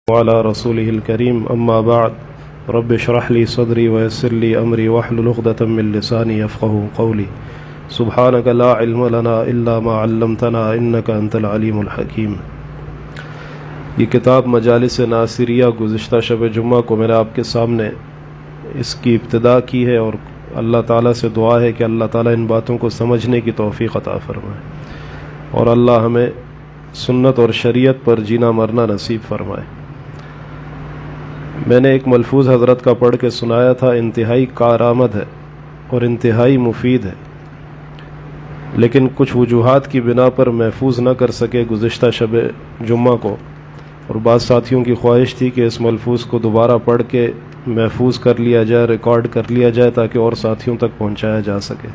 وعلى رسوله الكريم أما بعد رب اشرح لي صدري ويسر لي أمري واحلل عقدة من لساني يفقهوا قولي سبحانك لا علم لنا إلا ما علمتنا إنك أنت العليم الحكيم۔ یہ کتاب مجالس ناصریہ گزشتہ شب جمعہ کو میں نے آپ کے سامنے اس کی ابتدا کی ہے، اور اللہ تعالیٰ سے دعا ہے کہ اللہ تعالیٰ ان باتوں کو سمجھنے کی توفیق عطا فرمائے، اور اللہ ہمیں سنت اور شریعت پر جینا مرنا نصیب فرمائے۔ میں نے ایک ملفوظ حضرت کا پڑھ کے سنایا تھا، انتہائی کارآمد ہے اور انتہائی مفید ہے، لیکن کچھ وجوہات کی بنا پر محفوظ نہ کر سکے گزشتہ شب جمعہ کو، اور بعض ساتھیوں کی خواہش تھی کہ اس ملفوظ کو دوبارہ پڑھ کے محفوظ کر لیا جائے، ریکارڈ کر لیا جائے تاکہ اور ساتھیوں تک پہنچایا جا سکے،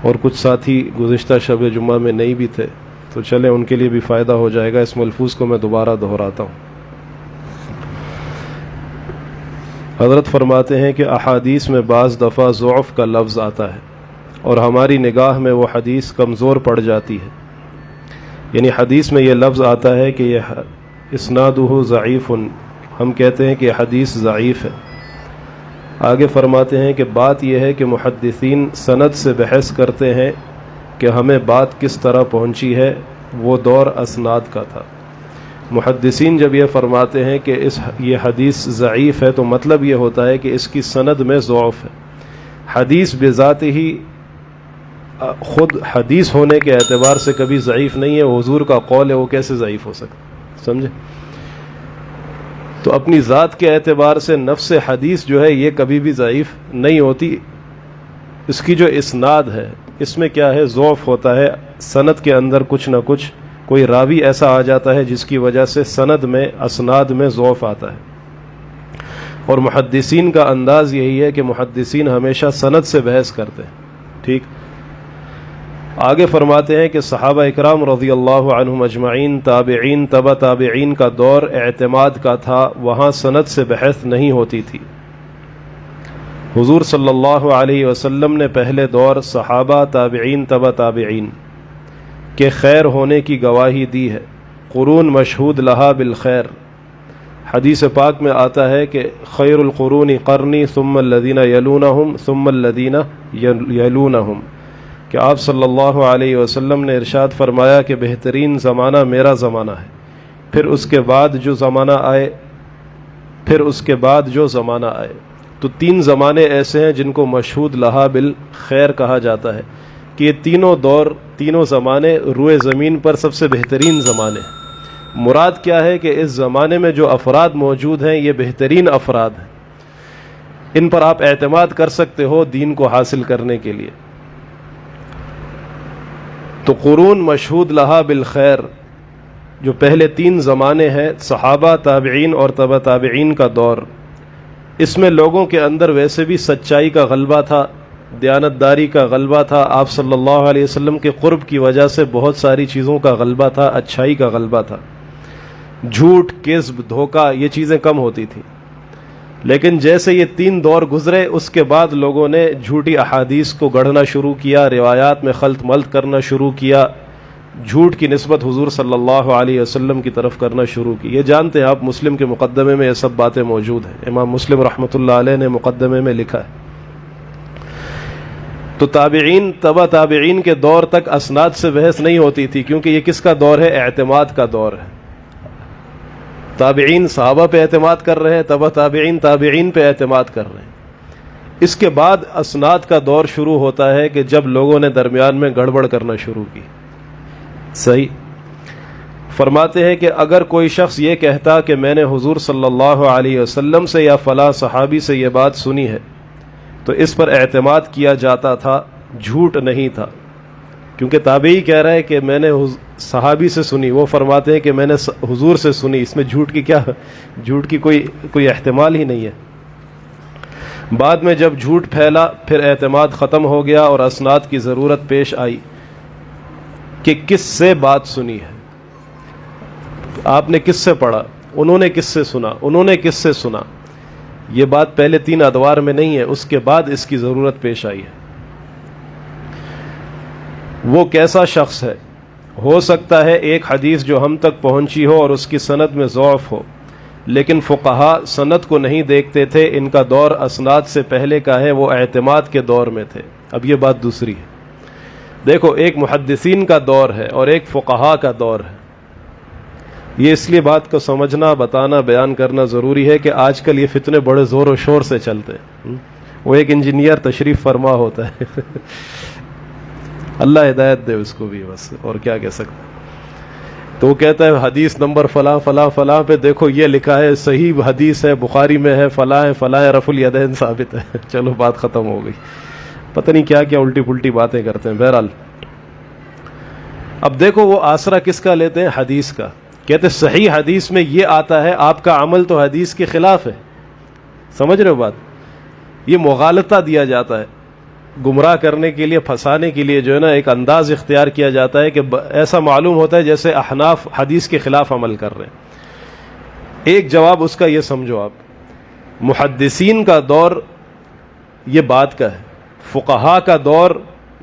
اور کچھ ساتھی گزشتہ شب جمعہ میں نہیں بھی تھے، تو چلیں ان کے لیے بھی فائدہ ہو جائے گا۔ اس ملفوظ کو میں دوبارہ دہراتا ہوں۔ حضرت فرماتے ہیں کہ احادیث میں بعض دفعہ ضعف کا لفظ آتا ہے اور ہماری نگاہ میں وہ حدیث کمزور پڑ جاتی ہے، یعنی حدیث میں یہ لفظ آتا ہے کہ یہ اسنادہ ضعیف، ہم کہتے ہیں کہ حدیث ضعیف ہے۔ آگے فرماتے ہیں کہ بات یہ ہے کہ محدثین سند سے بحث کرتے ہیں کہ ہمیں بات کس طرح پہنچی ہے، وہ دور اسناد کا تھا۔ محدثین جب یہ فرماتے ہیں کہ یہ حدیث ضعیف ہے تو مطلب یہ ہوتا ہے کہ اس کی سند میں ضعف ہے۔ حدیث بذات ہی خود حدیث ہونے کے اعتبار سے کبھی ضعیف نہیں ہے، حضور کا قول ہے، وہ کیسے ضعیف ہو سکتا، سمجھے؟ تو اپنی ذات کے اعتبار سے نفس حدیث جو ہے یہ کبھی بھی ضعیف نہیں ہوتی، اس کی جو اسناد ہے اس میں کیا ہے، ضعف ہوتا ہے، سند کے اندر کچھ نہ کچھ کوئی راوی ایسا آ جاتا ہے جس کی وجہ سے سند میں اسناد میں ضعف آتا ہے۔ اور محدثین کا انداز یہی ہے کہ محدثین ہمیشہ سند سے بحث کرتے ہیں، ٹھیک۔ آگے فرماتے ہیں کہ صحابہ اکرام رضی اللہ عنہم اجمعین، تابعین، تبع تابعین کا دور اعتماد کا تھا، وہاں سند سے بحث نہیں ہوتی تھی۔ حضور صلی اللہ علیہ وسلم نے پہلے دور صحابہ، تابعین، تبع تابعین کے خیر ہونے کی گواہی دی ہے۔ قرون مشہود لہا بالخیر، حدیث پاک میں آتا ہے کہ خیر القرون قرنی ثم الذین یلونہم ثم الذین یلونہم، کہ آپ صلی اللہ علیہ وسلم نے ارشاد فرمایا کہ بہترین زمانہ میرا زمانہ ہے، پھر اس کے بعد جو زمانہ آئے، پھر اس کے بعد جو زمانہ آئے۔ تو تین زمانے ایسے ہیں جن کو مشہود لہا بالخیر کہا جاتا ہے، کہ یہ تینوں دور، تینوں زمانے روئے زمین پر سب سے بہترین زمانے ہیں۔ مراد کیا ہے کہ اس زمانے میں جو افراد موجود ہیں یہ بہترین افراد ہیں، ان پر آپ اعتماد کر سکتے ہو دین کو حاصل کرنے کے لیے۔ تو قرون مشہود لہا بالخیر، جو پہلے تین زمانے ہیں، صحابہ، تابعین اور تبع تابعین کا دور، اس میں لوگوں کے اندر ویسے بھی سچائی کا غلبہ تھا، دیانتداری کا غلبہ تھا، آپ صلی اللہ علیہ وسلم کے قرب کی وجہ سے بہت ساری چیزوں کا غلبہ تھا، اچھائی کا غلبہ تھا، جھوٹ، کذب، دھوکہ، یہ چیزیں کم ہوتی تھیں۔ لیکن جیسے یہ تین دور گزرے، اس کے بعد لوگوں نے جھوٹی احادیث کو گڑھنا شروع کیا، روایات میں خلط ملط کرنا شروع کیا، جھوٹ کی نسبت حضور صلی اللہ علیہ وسلم کی طرف کرنا شروع کی۔ یہ جانتے ہیں آپ، مسلم کے مقدمے میں یہ سب باتیں موجود ہیں، امام مسلم رحمۃ اللہ علیہ نے مقدمے میں لکھا ہے۔ تو تابعین، تبع تابعین کے دور تک اسناد سے بحث نہیں ہوتی تھی، کیونکہ یہ کس کا دور ہے، اعتماد کا دور ہے۔ تابعین صحابہ پہ اعتماد کر رہے ہیں، تبع تابعین تابعین پہ اعتماد کر رہے ہیں۔ اس کے بعد اسناد کا دور شروع ہوتا ہے کہ جب لوگوں نے درمیان میں گڑبڑ کرنا شروع کی۔ صحیح فرماتے ہیں کہ اگر کوئی شخص یہ کہتا کہ میں نے حضور صلی اللہ علیہ وسلم سے یا فلاں صحابی سے یہ بات سنی ہے تو اس پر اعتماد کیا جاتا تھا، جھوٹ نہیں تھا، کیونکہ تابعی کہہ رہا ہے کہ میں نے صحابی سے سنی، وہ فرماتے ہیں کہ میں نے حضور سے سنی، اس میں جھوٹ کی کوئی احتمال ہی نہیں ہے۔ بعد میں جب جھوٹ پھیلا، پھر اعتماد ختم ہو گیا اور اسناد کی ضرورت پیش آئی کہ کس سے بات سنی ہے، آپ نے کس سے پڑھا، انہوں نے کس سے سنا، انہوں نے کس سے سنا۔ یہ بات پہلے تین ادوار میں نہیں ہے، اس کے بعد اس کی ضرورت پیش آئی ہے۔ وہ کیسا شخص ہے؟ ہو سکتا ہے ایک حدیث جو ہم تک پہنچی ہو اور اس کی سند میں ضعف ہو، لیکن فقہا سند کو نہیں دیکھتے تھے، ان کا دور اسناد سے پہلے کا ہے، وہ اعتماد کے دور میں تھے۔ اب یہ بات دوسری ہے، دیکھو ایک محدثین کا دور ہے اور ایک فقہا کا دور ہے۔ یہ اس لیے بات کو سمجھنا، بتانا، بیان کرنا ضروری ہے کہ آج کل یہ فتنے بڑے زور و شور سے چلتے ہیں۔ وہ ایک انجینئر تشریف فرما ہوتا ہے اللہ ہدایت دے اس کو بھی، بس اور کیا کہہ سکتے ہیں۔ تو وہ کہتا ہے حدیث نمبر فلاں فلاں فلاں پہ دیکھو یہ لکھا ہے، صحیح حدیث ہے، بخاری میں ہے، فلاں ہے، فلاں ہے، رفع الیدین ثابت ہے چلو بات ختم ہو گئی۔ پتہ نہیں کیا کیا الٹی پلٹی باتیں کرتے ہیں۔ بہرحال اب دیکھو وہ آسرا کس کا لیتے ہیں؟ حدیث کا۔ کہتے صحیح حدیث میں یہ آتا ہے، آپ کا عمل تو حدیث کے خلاف ہے۔ سمجھ رہے ہو بات؟ یہ مغالطہ دیا جاتا ہے، گمراہ کرنے کے لیے، پھنسانے کے لیے جو ہے نا ایک انداز اختیار کیا جاتا ہے کہ ایسا معلوم ہوتا ہے جیسے احناف حدیث کے خلاف عمل کر رہے ہیں۔ ایک جواب اس کا یہ سمجھو آپ، محدثین کا دور یہ بات کا ہے، فقہا کا دور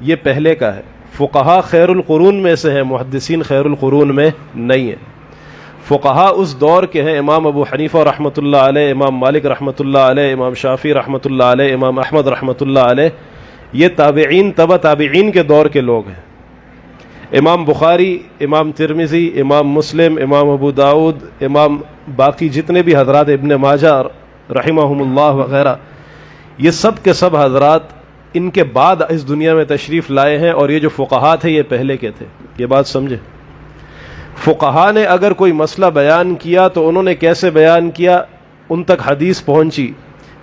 یہ پہلے کا ہے۔ فقہا خیر القرون میں سے ہے، محدثین خیر القرون میں نہیں ہے۔ فقہا اس دور کے ہیں، امام ابو حنیفہ رحمۃ اللہ علیہ، امام مالک رحمۃ اللہ علیہ، امام شافعی رحمۃ اللہ علیہ، امام احمد رحمۃ اللہ علیہ، یہ تابعین تبع تابعین کے دور کے لوگ ہیں۔ امام بخاری، امام ترمذی، امام مسلم، امام ابو داؤد، امام باقی جتنے بھی حضرات، ابن ماجہ رحمہم اللہ وغیرہ، یہ سب کے سب حضرات ان کے بعد اس دنیا میں تشریف لائے ہیں، اور یہ جو فقہا تھے یہ پہلے کے تھے۔ یہ بات سمجھے؟ فقہا نے اگر کوئی مسئلہ بیان کیا تو انہوں نے کیسے بیان کیا؟ ان تک حدیث پہنچی،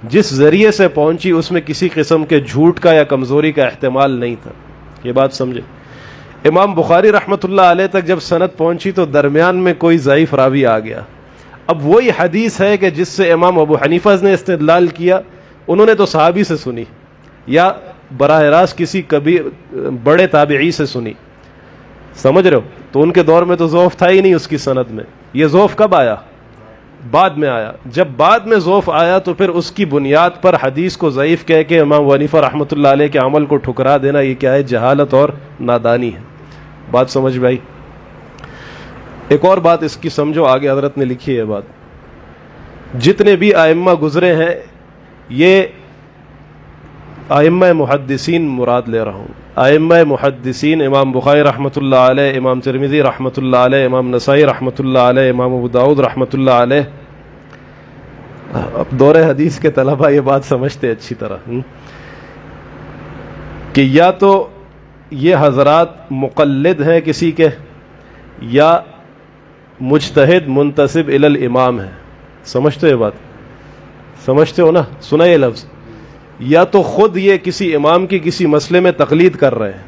جس ذریعے سے پہنچی اس میں کسی قسم کے جھوٹ کا یا کمزوری کا احتمال نہیں تھا۔ یہ بات سمجھے؟ امام بخاری رحمۃ اللہ علیہ تک جب سند پہنچی تو درمیان میں کوئی ضعیف راوی آ گیا۔ اب وہی حدیث ہے کہ جس سے امام ابو حنیفہ نے استدلال کیا، انہوں نے تو صحابی سے سنی یا براہ راست کسی بڑے تابعی سے سنی، سمجھ رہے ہو؟ تو ان کے دور میں تو ضعف تھا ہی نہیں اس کی سند میں۔ یہ ضعف کب آیا؟ بعد میں آیا۔ جب بعد میں ضعف آیا تو پھر اس کی بنیاد پر حدیث کو ضعیف کہہ کے امام ابو حنیفہ رحمۃ اللہ علیہ کے عمل کو ٹھکرا دینا، یہ کیا ہے؟ جہالت اور نادانی ہے۔ بات سمجھ بھائی؟ ایک اور بات اس کی سمجھو، آگے حضرت نے لکھی ہے بات، جتنے بھی ائمہ گزرے ہیں، یہ ائمہ محدثین مراد لے رہا ہوں۔ ائمہ محدثین، امام بخاری رحمۃ اللہ علیہ، امام ترمذی رحمۃ اللہ علیہ، امام نسائی رحمۃ اللہ علیہ، امام ابو داؤد رحمۃ اللہ علیہ۔ اب دور حدیث کے طلبہ یہ بات سمجھتے اچھی طرح کہ یا تو یہ حضرات مقلد ہیں کسی کے، یا مجتہد منتسب الی الامام ہے۔ سمجھتے ہو یہ بات؟ سمجھتے ہو نا؟ سنا یہ لفظ؟ یا تو خود یہ کسی امام کی کسی مسئلے میں تقلید کر رہے ہیں،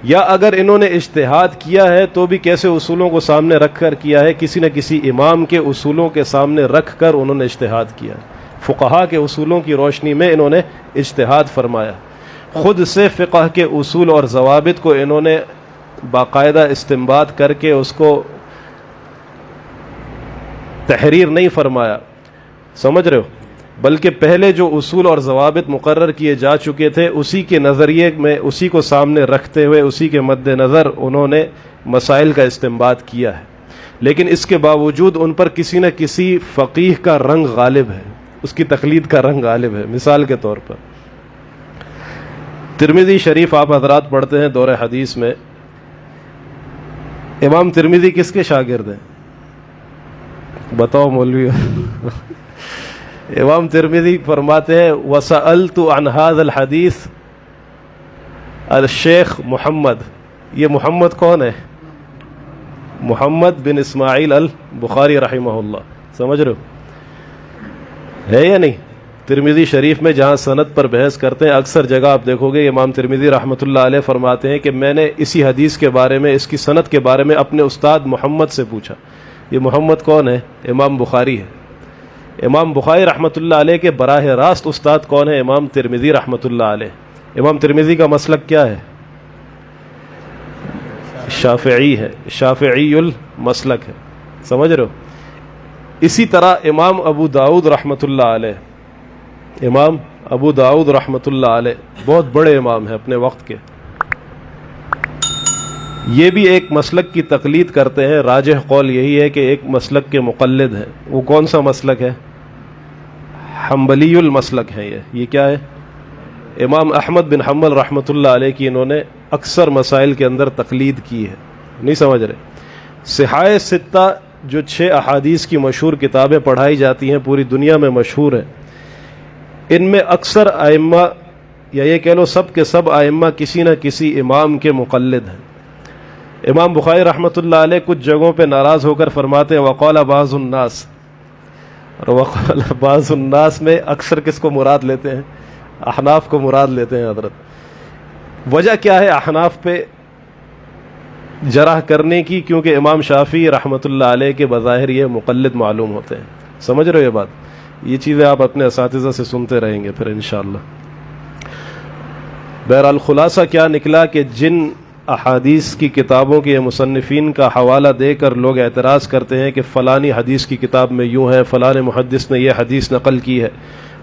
یا اگر انہوں نے اجتہاد کیا ہے تو بھی کیسے اصولوں کو سامنے رکھ کر کیا ہے، کسی نہ کسی امام کے اصولوں کے سامنے رکھ کر انہوں نے اجتہاد کیا ہے۔ فقہا کے اصولوں کی روشنی میں انہوں نے اجتہاد فرمایا، خود سے فقہ کے اصول اور ضوابط کو انہوں نے باقاعدہ استنباط کر کے اس کو تحریر نہیں فرمایا، سمجھ رہے ہو؟ بلکہ پہلے جو اصول اور ضوابط مقرر کیے جا چکے تھے اسی کے نظریے میں، اسی کو سامنے رکھتے ہوئے، اسی کے مد نظر انہوں نے مسائل کا استنباط کیا ہے۔ لیکن اس کے باوجود ان پر کسی نہ کسی فقیہ کا رنگ غالب ہے، اس کی تقلید کا رنگ غالب ہے۔ مثال کے طور پر ترمذی شریف آپ حضرات پڑھتے ہیں دور حدیث میں، امام ترمذی کس کے شاگرد ہیں؟ بتاؤ مولوی امام ترمذی فرماتے ہیں وَسَأَلْتُ عَنْ هَذَا الْحَدِيثِ الشیخ محمد۔ یہ محمد کون ہے؟ محمد بن اسماعیل البخاری رحمہ اللہ۔ سمجھ رہے ہو؟ ہے یا نہیں؟ ترمذی شریف میں جہاں سند پر بحث کرتے ہیں، اکثر جگہ آپ دیکھو گے امام ترمذی رحمۃ اللہ علیہ فرماتے ہیں کہ میں نے اسی حدیث کے بارے میں، اس کی سند کے بارے میں اپنے استاد محمد سے پوچھا۔ یہ محمد کون ہے؟ امام بخاری ہے۔ امام بخاری رحمۃ اللہ علیہ کے براہ راست استاد کون ہے؟ امام ترمذی رحمۃ اللہ علیہ۔ امام ترمذی کا مسلک کیا ہے؟ شافعی ہے، شافعی المسلک ہے، سمجھ رہے ہو؟ اسی طرح امام ابو داؤد رحمۃ اللہ علیہ، امام ابو داؤد رحمۃ اللہ علیہ بہت بڑے امام ہیں اپنے وقت کے، یہ بھی ایک مسلک کی تقلید کرتے ہیں. راجح قول یہی ہے کہ ایک مسلک کے مقلد ہیں. وہ کون سا مسلک ہے؟ حنبلی المسلک ہے. یہ کیا ہے؟ امام احمد بن حنبل رحمۃ اللہ علیہ کی انہوں نے اکثر مسائل کے اندر تقلید کی ہے. نہیں سمجھ رہے؟ صحاح ستہ جو 6 احادیث کی مشہور کتابیں پڑھائی جاتی ہیں، پوری دنیا میں مشہور ہیں، ان میں اکثر ائمہ یا یہ کہہ لو سب کے سب ائمہ کسی نہ کسی امام کے مقلد ہیں. امام بخاری رحمۃ اللہ علیہ کچھ جگہوں پہ ناراض ہو کر فرماتے ہیں وقال بعض الناس، اور وقال بعض الناس میں اکثر کس کو مراد لیتے ہیں؟ احناف کو مراد لیتے ہیں حضرت. وجہ کیا ہے احناف پہ جرح کرنے کی؟ کیونکہ امام شافعی رحمۃ اللہ علیہ کے بظاہر یہ مقلد معلوم ہوتے ہیں. سمجھ رہے ہو یہ بات؟ یہ چیزیں آپ اپنے اساتذہ سے سنتے رہیں گے پھر انشاءاللہ. بہرحال خلاصہ کیا نکلا کہ جن احادیث کی کتابوں کے مصنفین کا حوالہ دے کر لوگ اعتراض کرتے ہیں کہ فلانی حدیث کی کتاب میں یوں ہے، فلاں محدث نے یہ حدیث نقل کی ہے،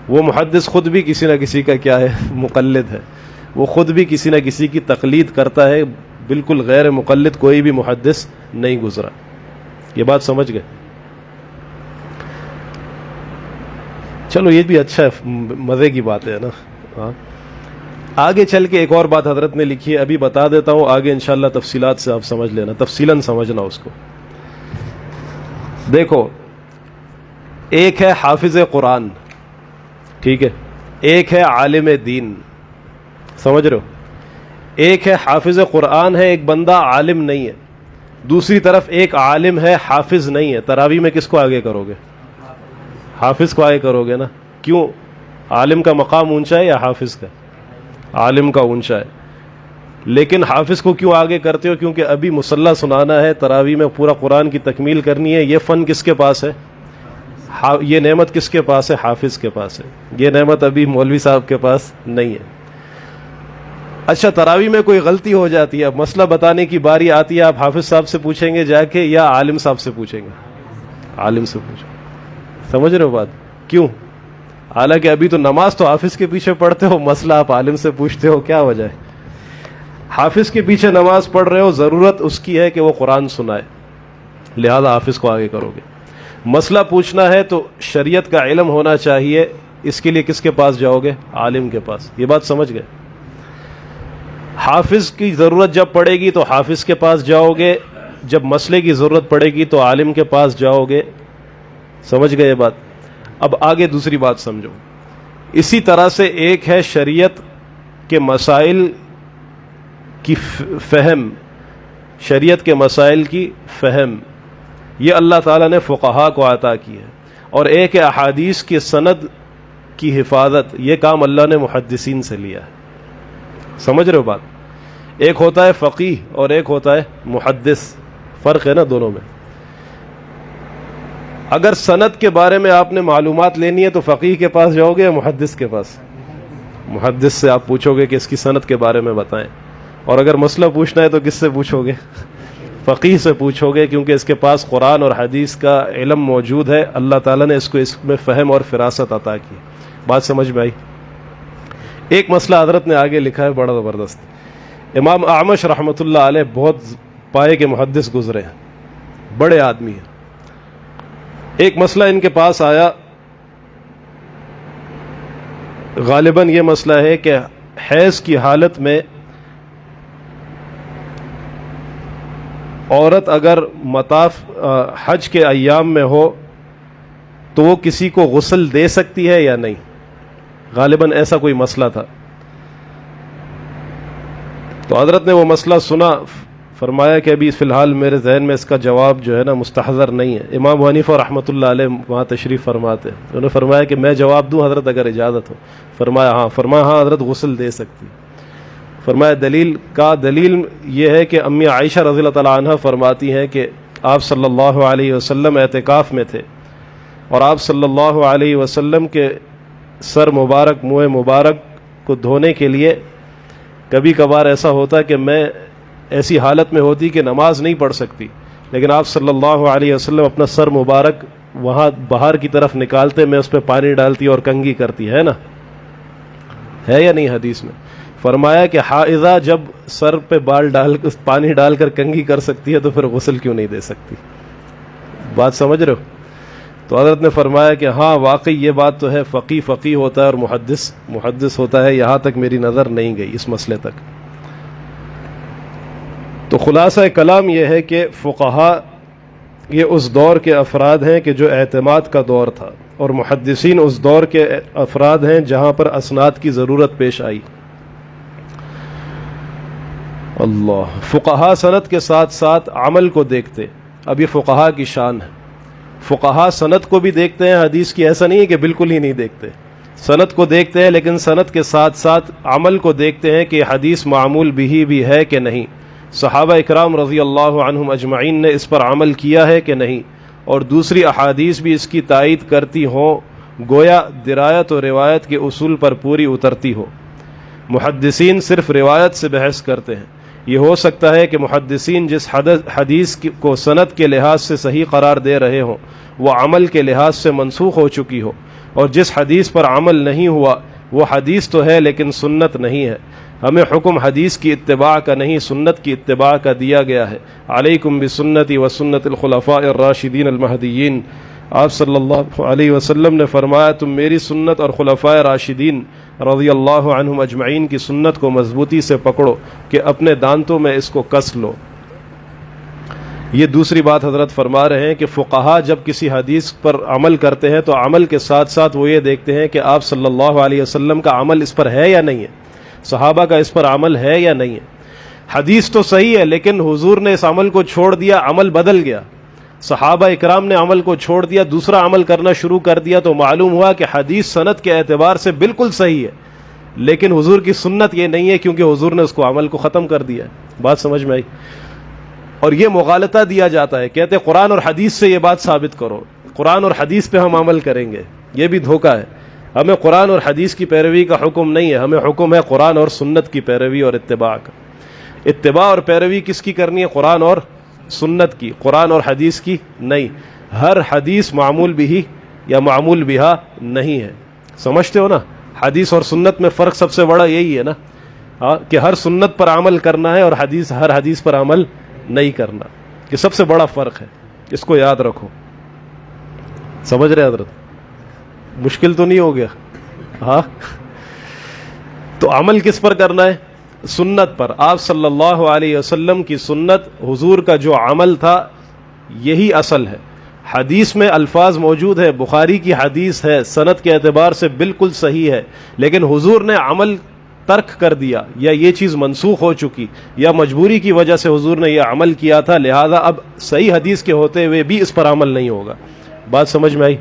وہ محدث خود بھی کسی نہ کسی کا کیا ہے؟ مقلد ہے. وہ خود بھی کسی نہ کسی کی تقلید کرتا ہے. بالکل غیر مقلد کوئی بھی محدث نہیں گزرا. یہ بات سمجھ گئے؟ چلو یہ بھی اچھا ہے، مزے کی بات ہے نا. ہاں آگے چل کے ایک اور بات حضرت نے لکھی ہے، ابھی بتا دیتا ہوں، آگے انشاءاللہ تفصیلات سے آپ سمجھ لینا، تفصیلاً سمجھنا اس کو. دیکھو، ایک ہے حافظ قرآن، ٹھیک ہے، ایک ہے عالم دین. سمجھ رہے ہو؟ ایک ہے حافظ قرآن ہے، ایک بندہ عالم نہیں ہے. دوسری طرف ایک عالم ہے حافظ نہیں ہے. تراویح میں کس کو آگے کرو گے؟ حافظ کو آگے کرو گے نا. کیوں؟ عالم کا مقام اونچا ہے یا حافظ کا؟ عالم کا اونچا ہے. لیکن حافظ کو کیوں آگے کرتے ہو؟ کیونکہ ابھی مصلی سنانا ہے، تراویح میں پورا قرآن کی تکمیل کرنی ہے. یہ فن کس کے پاس ہے؟ یہ نعمت کس کے پاس ہے؟ حافظ کے پاس ہے. یہ نعمت ابھی مولوی صاحب کے پاس نہیں ہے. اچھا تراویح میں کوئی غلطی ہو جاتی ہے، اب مسئلہ بتانے کی باری آتی ہے، آپ حافظ صاحب سے پوچھیں گے جا کے یا عالم صاحب سے پوچھیں گے؟ عالم سے پوچھیں. سمجھ رہے ہو بات؟ کیوں؟ حالانکہ ابھی تو نماز تو حافظ کے پیچھے پڑھتے ہو، مسئلہ آپ عالم سے پوچھتے ہو، کیا وجہ ہے؟ حافظ کے پیچھے نماز پڑھ رہے ہو، ضرورت اس کی ہے کہ وہ قرآن سنائے، لہذا حافظ کو آگے کرو گے. مسئلہ پوچھنا ہے تو شریعت کا علم ہونا چاہیے، اس کے لیے کس کے پاس جاؤ گے؟ عالم کے پاس. یہ بات سمجھ گئے؟ حافظ کی ضرورت جب پڑے گی تو حافظ کے پاس جاؤ گے، جب مسئلے کی ضرورت پڑے گی تو عالم کے پاس جاؤ گے. سمجھ گئے یہ بات؟ اب آگے دوسری بات سمجھو. اسی طرح سے ایک ہے شریعت کے مسائل کی فہم، شریعت کے مسائل کی فہم، یہ اللہ تعالیٰ نے فقہاء کو عطا کی ہے. اور ایک ہے احادیث کی سند کی حفاظت، یہ کام اللہ نے محدثین سے لیا ہے. سمجھ رہے ہو بات؟ ایک ہوتا ہے فقیہ اور ایک ہوتا ہے محدث، فرق ہے نا دونوں میں. اگر سند کے بارے میں آپ نے معلومات لینی ہے تو فقیہ کے پاس جاؤ گے یا محدث کے پاس؟ محدث سے آپ پوچھو گے کہ اس کی سند کے بارے میں بتائیں. اور اگر مسئلہ پوچھنا ہے تو کس سے پوچھو گے؟ فقیہ سے پوچھو گے، کیونکہ اس کے پاس قرآن اور حدیث کا علم موجود ہے. اللہ تعالیٰ نے اس کو اس میں فہم اور فراست عطا کی. بات سمجھ میں آئی؟ ایک مسئلہ حضرت نے آگے لکھا ہے بڑا زبردست. امام اعمش رحمۃ اللہ علیہ بہت پائے کے محدث گزرے ہیں، بڑے آدمی ہیں. ایک مسئلہ ان کے پاس آیا، غالباً یہ مسئلہ ہے کہ حیض کی حالت میں عورت اگر مطاف حج کے ایام میں ہو تو وہ کسی کو غسل دے سکتی ہے یا نہیں. غالباً ایسا کوئی مسئلہ تھا. تو حضرت نے وہ مسئلہ سنا، فرمایا کہ ابھی فی الحال میرے ذہن میں اس کا جواب جو ہے نا مستحضر نہیں ہے. امام حنیفہ رحمۃ اللہ علیہ وہاں تشریف فرماتے ہیں. انہوں نے فرمایا کہ میں جواب دوں حضرت اگر اجازت ہو؟ فرمایا ہاں. فرمایا ہاں حضرت غسل دے سکتی. فرمایا دلیل کا؟ دلیل یہ ہے کہ امی عائشہ رضی اللہ تعالیٰ عنہ فرماتی ہیں کہ آپ صلی اللہ علیہ وسلم اعتکاف میں تھے اور آپ صلی اللہ علیہ وسلم کے سر مبارک، منہ مبارک کو دھونے کے لیے کبھی کبھار ایسا ہوتا کہ میں ایسی حالت میں ہوتی کہ نماز نہیں پڑھ سکتی، لیکن آپ صلی اللہ علیہ وسلم اپنا سر مبارک وہاں باہر کی طرف نکالتے، میں اس پہ پانی ڈالتی اور کنگھی کرتی. ہے نا؟ ہے یا نہیں حدیث میں؟ فرمایا کہ حائضہ جب سر پہ پانی ڈال کر کنگھی کر سکتی ہے تو پھر غسل کیوں نہیں دے سکتی؟ بات سمجھ رہے ہو؟ تو حضرت نے فرمایا کہ ہاں واقعی یہ بات تو ہے، فقی ہوتا ہے اور محدث ہوتا ہے، یہاں تک میری نظر نہیں گئی اس مسئلے تک۔ تو خلاصہ کلام یہ ہے کہ فقہا یہ اس دور کے افراد ہیں کہ جو اعتماد کا دور تھا، اور محدثین اس دور کے افراد ہیں جہاں پر اسناد کی ضرورت پیش آئی۔ اللہ، فقہا سند کے ساتھ ساتھ عمل کو دیکھتے، اب یہ فقہا کی شان ہے۔ فقہا سند کو بھی دیکھتے ہیں حدیث کی، ایسا نہیں ہے کہ بالکل ہی نہیں دیکھتے، سند کو دیکھتے ہیں، لیکن سند کے ساتھ ساتھ عمل کو دیکھتے ہیں کہ حدیث معمول بھی ہے کہ نہیں، صحابہ اکرام رضی اللہ عنہم اجمعین نے اس پر عمل کیا ہے کہ نہیں، اور دوسری احادیث بھی اس کی تائید کرتی ہوں، گویا درایت و روایت کے اصول پر پوری اترتی ہو۔ محدثین صرف روایت سے بحث کرتے ہیں، یہ ہو سکتا ہے کہ محدثین جس حدیث کو سند کے لحاظ سے صحیح قرار دے رہے ہوں وہ عمل کے لحاظ سے منسوخ ہو چکی ہو، اور جس حدیث پر عمل نہیں ہوا وہ حدیث تو ہے لیکن سنت نہیں ہے۔ ہمیں حکم حدیث کی اتباع کا نہیں، سنت کی اتباع کا دیا گیا ہے۔ علیکم بسنتی و سنت الخلفاء الراشدین المہدیین، آپ صلی اللہ علیہ وسلم نے فرمایا تم میری سنت اور خلفائے راشدین رضی اللہ عنہم اجمعین کی سنت کو مضبوطی سے پکڑو کہ اپنے دانتوں میں اس کو کس لو۔ یہ دوسری بات حضرت فرما رہے ہیں کہ فقہا جب کسی حدیث پر عمل کرتے ہیں تو عمل کے ساتھ ساتھ وہ یہ دیکھتے ہیں کہ آپ صلی اللہ علیہ وسلم کا عمل اس پر ہے یا نہیں ہے، صحابہ کا اس پر عمل ہے یا نہیں ہے۔ حدیث تو صحیح ہے لیکن حضور نے اس عمل کو چھوڑ دیا، عمل بدل گیا، صحابہ اکرام نے عمل کو چھوڑ دیا، دوسرا عمل کرنا شروع کر دیا، تو معلوم ہوا کہ حدیث سند کے اعتبار سے بالکل صحیح ہے لیکن حضور کی سنت یہ نہیں ہے، کیونکہ حضور نے اس کو عمل کو ختم کر دیا ہے۔ بات سمجھ میں آئی؟ اور یہ مغالطہ دیا جاتا ہے، کہتے قرآن اور حدیث سے یہ بات ثابت کرو، قرآن اور حدیث پہ ہم عمل کریں گے، یہ بھی دھوکہ ہے۔ ہمیں قرآن اور حدیث کی پیروی کا حکم نہیں ہے، ہمیں حکم ہے قرآن اور سنت کی پیروی اور اتباع کا۔ اتباع اور پیروی کس کی کرنی ہے؟ قرآن اور سنت کی، قرآن اور حدیث کی نہیں۔ ہر حدیث معمول بھی یا معمول بہا نہیں ہے، سمجھتے ہو نا؟ حدیث اور سنت میں فرق سب سے بڑا یہی ہے نا، کہ ہر سنت پر عمل کرنا ہے اور ہر حدیث پر عمل نہیں کرنا، یہ سب سے بڑا فرق ہے، اس کو یاد رکھو۔ سمجھ رہے حضرت؟ مشکل تو نہیں ہو گیا؟ ہاں، تو عمل کس پر کرنا ہے؟ سنت پر۔ آپ صلی اللہ علیہ وسلم کی سنت، حضور کا جو عمل تھا یہی اصل ہے۔ حدیث میں الفاظ موجود ہے، بخاری کی حدیث ہے، سند کے اعتبار سے بالکل صحیح ہے، لیکن حضور نے عمل ترک کر دیا، یا یہ چیز منسوخ ہو چکی، یا مجبوری کی وجہ سے حضور نے یہ عمل کیا تھا، لہذا اب صحیح حدیث کے ہوتے ہوئے بھی اس پر عمل نہیں ہوگا۔ بات سمجھ میں آئی؟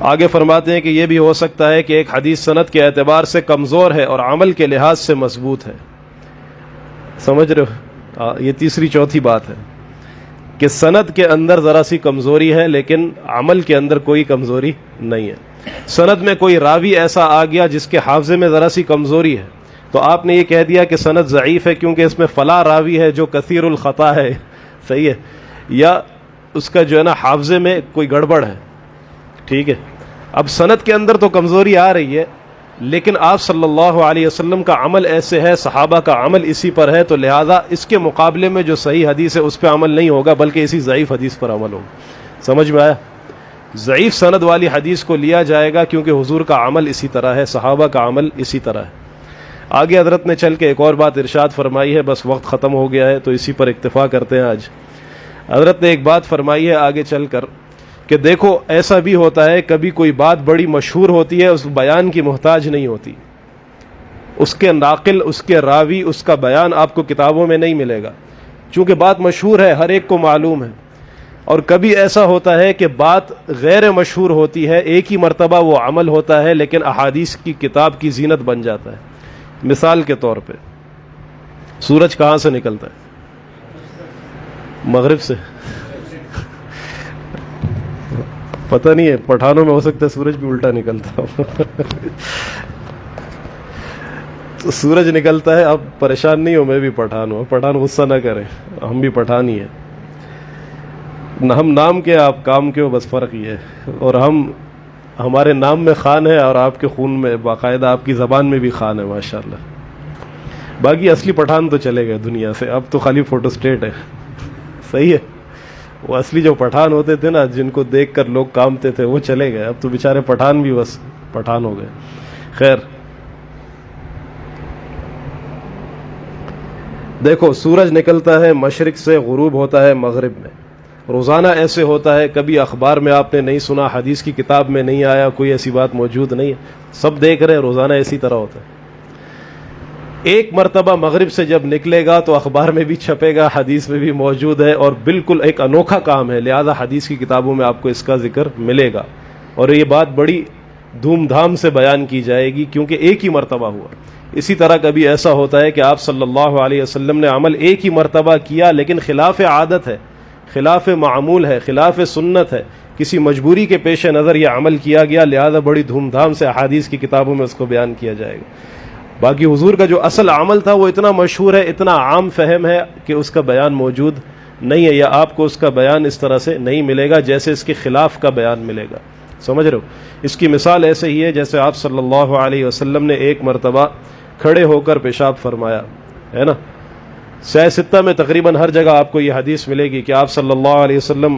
آگے فرماتے ہیں کہ یہ بھی ہو سکتا ہے کہ ایک حدیث سند کے اعتبار سے کمزور ہے اور عمل کے لحاظ سے مضبوط ہے۔ سمجھ رہے ہو؟ یہ تیسری چوتھی بات ہے کہ سند کے اندر ذرا سی کمزوری ہے لیکن عمل کے اندر کوئی کمزوری نہیں ہے۔ سند میں کوئی راوی ایسا آ گیا جس کے حافظے میں ذرا سی کمزوری ہے، تو آپ نے یہ کہہ دیا کہ سند ضعیف ہے کیونکہ اس میں فلاں راوی ہے جو کثیر الخطا ہے، صحیح ہے، یا اس کا جو ہے نا حافظے میں کوئی گڑبڑ ہے، ٹھیک ہے۔ اب سند کے اندر تو کمزوری آ رہی ہے لیکن آپ صلی اللہ علیہ وسلم کا عمل ایسے ہے، صحابہ کا عمل اسی پر ہے، تو لہذا اس کے مقابلے میں جو صحیح حدیث ہے اس پہ عمل نہیں ہوگا بلکہ اسی ضعیف حدیث پر عمل ہوگا۔ سمجھ میں آیا؟ ضعیف سند والی حدیث کو لیا جائے گا کیونکہ حضور کا عمل اسی طرح ہے، صحابہ کا عمل اسی طرح ہے۔ آگے حضرت نے چل کے ایک اور بات ارشاد فرمائی ہے، بس وقت ختم ہو گیا ہے تو اسی پر اکتفا کرتے ہیں آج۔ حضرت نے ایک بات فرمائی ہے آگے چل کر کہ دیکھو ایسا بھی ہوتا ہے کبھی کوئی بات بڑی مشہور ہوتی ہے، اس بیان کی محتاج نہیں ہوتی، اس کے ناقل، اس کے راوی، اس کا بیان آپ کو کتابوں میں نہیں ملے گا چونکہ بات مشہور ہے، ہر ایک کو معلوم ہے۔ اور کبھی ایسا ہوتا ہے کہ بات غیر مشہور ہوتی ہے، ایک ہی مرتبہ وہ عمل ہوتا ہے لیکن احادیث کی کتاب کی زینت بن جاتا ہے۔ مثال کے طور پہ سورج کہاں سے نکلتا ہے؟ مغرب سے۔ پتہ نہیں ہے، پٹھانوں میں ہو سکتا ہے سورج بھی الٹا نکلتا ہو۔ تو سورج نکلتا ہے، اب پریشان نہیں ہو، میں بھی پٹھان ہوں، پٹھان غصہ نہ کریں، ہم بھی پٹھان ہی ہیں، ہم نام کے آپ کام کے ہو، بس فرق یہ ہے۔ اور ہم ہمارے نام میں خان ہے اور آپ کے خون میں باقاعدہ آپ کی زبان میں بھی خان ہے ماشاءاللہ. باقی اصلی پٹھان تو چلے گئے دنیا سے, اب تو خالی فوٹو اسٹیٹ ہے. صحیح ہے, وہ اصلی جو پٹھان ہوتے تھے نا, جن کو دیکھ کر لوگ کامتے تھے, وہ چلے گئے. اب تو بیچارے پٹھان بھی بس پٹھان ہو گئے. خیر, دیکھو سورج نکلتا ہے مشرق سے, غروب ہوتا ہے مغرب میں. روزانہ ایسے ہوتا ہے, کبھی اخبار میں آپ نے نہیں سنا, حدیث کی کتاب میں نہیں آیا, کوئی ایسی بات موجود نہیں ہے, سب دیکھ رہے ہیں روزانہ اسی طرح ہوتا ہے. ایک مرتبہ مغرب سے جب نکلے گا تو اخبار میں بھی چھپے گا, حدیث میں بھی موجود ہے, اور بالکل ایک انوکھا کام ہے, لہذا حدیث کی کتابوں میں آپ کو اس کا ذکر ملے گا, اور یہ بات بڑی دھوم دھام سے بیان کی جائے گی کیونکہ ایک ہی مرتبہ ہوا. اسی طرح کبھی ایسا ہوتا ہے کہ آپ صلی اللہ علیہ وسلم نے عمل ایک ہی مرتبہ کیا, لیکن خلاف عادت ہے, خلاف معمول ہے, خلاف سنت ہے, کسی مجبوری کے پیش نظر یہ عمل کیا گیا, لہذا بڑی دھوم دھام سے احادیث کی کتابوں میں اس کو بیان کیا جائے گا. باقی حضور کا جو اصل عمل تھا وہ اتنا مشہور ہے, اتنا عام فہم ہے کہ اس کا بیان موجود نہیں ہے, یا آپ کو اس کا بیان اس طرح سے نہیں ملے گا جیسے اس کے خلاف کا بیان ملے گا. سمجھ رہے ہو؟ اس کی مثال ایسے ہی ہے جیسے آپ صلی اللہ علیہ وسلم نے ایک مرتبہ کھڑے ہو کر پیشاب فرمایا ہے نا. سہ ستہ میں تقریباً ہر جگہ آپ کو یہ حدیث ملے گی کہ آپ صلی اللہ علیہ وسلم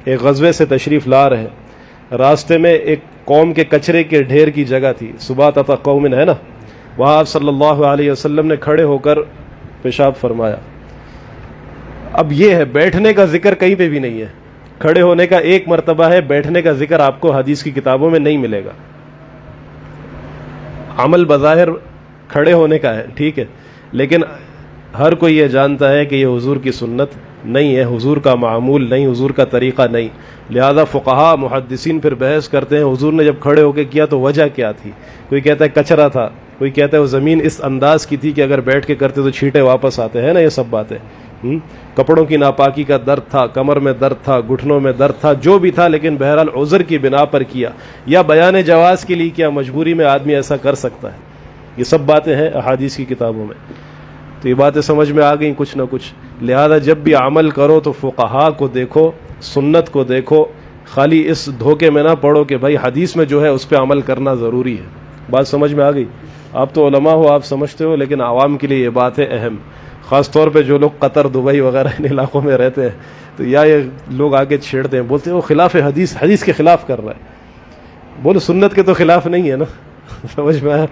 ایک غزوے سے تشریف لا رہے, راستے میں ایک قوم کے کچرے کے ڈھیر کی جگہ تھی, سباتۃ قوم ہے نا, وہاں آپ صلی اللہ علیہ وسلم نے کھڑے ہو کر پیشاب فرمایا. اب یہ ہے, بیٹھنے کا ذکر کہیں پہ بھی نہیں ہے, کھڑے ہونے کا ایک مرتبہ ہے, بیٹھنے کا ذکر آپ کو حدیث کی کتابوں میں نہیں ملے گا. عمل بظاہر کھڑے ہونے کا ہے, ٹھیک ہے, لیکن ہر کوئی یہ جانتا ہے کہ یہ حضور کی سنت نہیں ہے, حضور کا معمول نہیں, حضور کا طریقہ نہیں. لہذا فقہا محدثین پھر بحث کرتے ہیں حضور نے جب کھڑے ہو کے کیا تو وجہ کیا تھی. کوئی کہتا ہے کچرا تھا, کوئی کہتا ہے وہ زمین اس انداز کی تھی کہ اگر بیٹھ کے کرتے تو چھینٹے واپس آتے ہیں نا, یہ سب باتیں. کپڑوں کی ناپاکی کا درد تھا, کمر میں درد تھا, گھٹنوں میں درد تھا, جو بھی تھا, لیکن بہرحال عذر کی بنا پر کیا, یا بیان جواز کے لیے کیا, مجبوری میں آدمی ایسا کر سکتا ہے. یہ سب باتیں ہیں احادیث کی کتابوں میں. تو یہ باتیں سمجھ میں آ گئیں کچھ نہ کچھ. لہذا جب بھی عمل کرو تو فقہا کو دیکھو, سنت کو دیکھو, خالی اس دھوکے میں نہ پڑو کہ بھائی حدیث میں جو ہے اس پہ عمل کرنا ضروری ہے. بات سمجھ میں آ گئی؟ آپ تو علماء ہو, آپ سمجھتے ہو, لیکن عوام کے لیے یہ بات ہے اہم, خاص طور پہ جو لوگ قطر, دبئی وغیرہ ان علاقوں میں رہتے ہیں, تو یا یہ لوگ آگے چھیڑتے ہیں, بولتے ہیں وہ خلاف حدیث, حدیث کے خلاف کر رہا ہے. بولو سنت کے تو خلاف نہیں ہے نا. سمجھ میں آیا؟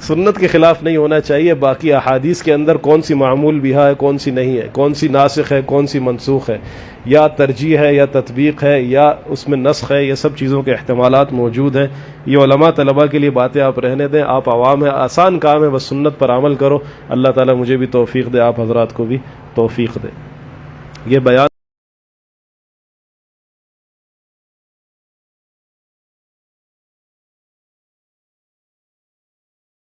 سنت کے خلاف نہیں ہونا چاہیے. باقی احادیث کے اندر کون سی معمول بہا ہے, کون سی نہیں ہے, کون سی ناسخ ہے, کون سی منسوخ ہے, یا ترجیح ہے یا تطبیق ہے یا اس میں نسخ ہے, یہ سب چیزوں کے احتمالات موجود ہیں. یہ علماء طلباء کے لیے باتیں آپ رہنے دیں, آپ عوام ہیں, آسان کام ہے, بس سنت پر عمل کرو. اللہ تعالیٰ مجھے بھی توفیق دے, آپ حضرات کو بھی توفیق دے. یہ بیان